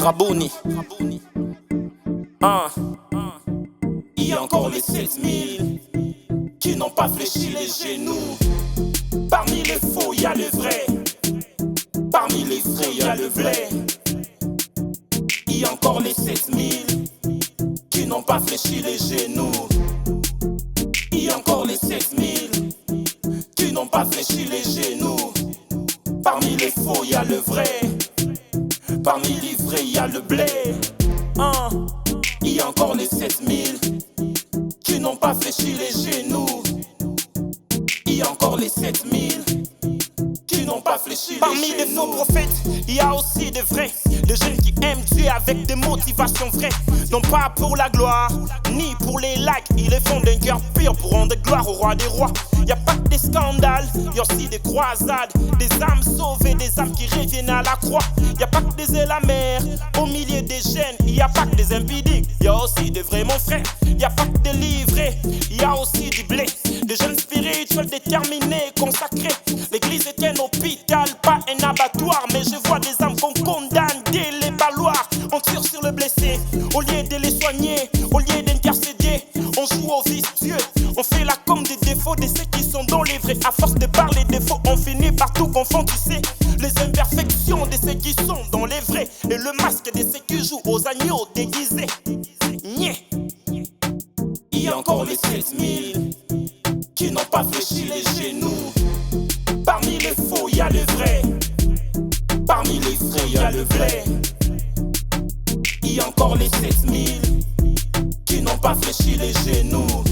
Rabouni. Il y a encore les 7000 qui n'ont pas fléchi les genoux. Parmi les faux, il y a le vrai. Parmi les vrais, il y a le vrai. Il y a encore les 7000 qui n'ont pas fléchi les genoux. Il y a encore les 7000 qui n'ont pas fléchi les genoux. Parmi les faux, il y a le vrai. Parmi les vrais, il y a le blé. Il y a encore les 7000 qui n'ont pas fléchi les genoux. Il y a encore les 7000 qui n'ont pas fléchi les genoux. Parmi les faux prophètes, il y a aussi des vrais. Des jeunes qui aiment Dieu avec des motivations vraies. Non pas pour la gloire, ni pour les likes. Ils les font d'un cœur pur pour rendre gloire au roi des rois. Y a pas que des scandales, y a aussi des croisades. Des âmes sauvées, des âmes qui reviennent à la croix. Y a pas que des élamères au milieu des gènes. Y a pas que des impudiques, y a aussi des vrais mon frère. Y a pas que des livrés, y a aussi du blé. Des jeunes spirituels déterminés, consacrés. L'église est un hôpital, pas un abattoir. Mais je vois des âmes qu'on condamne dès les baloirs. On tire sur le blessé, au lieu de les soigner, au lieu d'intercéder. On joue au vicieux, on fait la com des défauts de ceux qui sont dans les vrais. À force de parler défauts, on finit par tout confondre, tu sais. Les imperfections de ceux qui sont dans les vrais et le masque de ceux qui jouent aux agneaux déguisés. Nyeh. Il y a encore les 7000 qui n'ont pas fléchi les genoux. Parmi les faux, il y a le vrai. Parmi les vrais, il y a le vrai. Il y a encore les 7000 qui n'ont pas fléchi les genoux.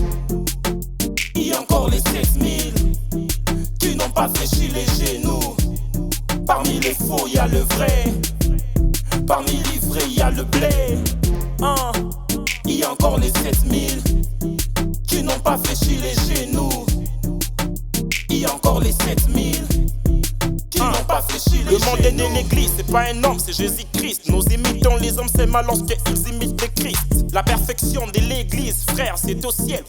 Il y a encore les 7000 qui n'ont pas fléchi les genoux. Parmi les faux, il y a le vrai. Parmi les vrais, il y a le blé. Il y a encore les 7000 qui n'ont pas fléchi les genoux. Il y a encore les 7000 qui n'ont pas fléchi les genoux. Le monde est de l'église, c'est pas un homme, c'est Jésus-Christ. Nous imitons les hommes seulement lorsqu'ils imitent le Christ. La perfection de l'église, frère, c'est au ciel.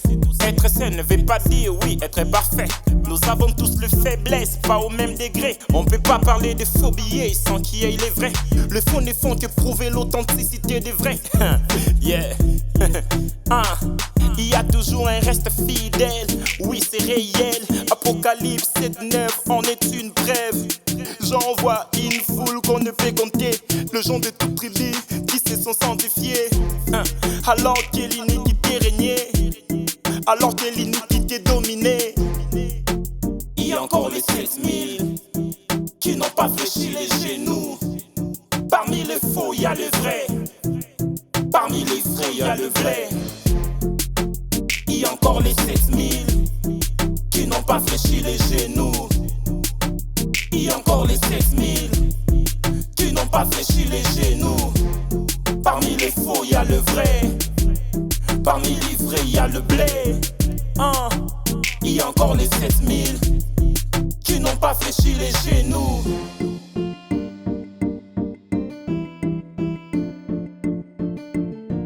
Être saint ne veut pas dire, oui, être parfait. Nous avons tous le faiblesse, pas au même degré. On peut pas parler de faux billets sans qu'il y ait les vrais. Le faux ne font que prouver l'authenticité des vrais. Yeah. Il y a toujours un reste fidèle, oui c'est réel. Apocalypse 7-9 en est une brève. J'en vois une foule qu'on ne peut compter. Le genre de toute tribu qui se sont sanctifiés. Alors que l'iniquité régnait, alors que l'iniquité dominait. Il y a encore les 7000 qui n'ont pas fléchi les genoux. Parmi les faux, il y a le vrai. Parmi les vrais, il y a le vrai. Il y a encore les 7000 qui n'ont pas fléchi les genoux. Il y a encore les 7000 qui n'ont pas fléchi les genoux. Parmi les faux, il y a le vrai. Parmi les vrais, il y a le blé. Il y a encore les 7000 qui n'ont pas fléchi les genoux.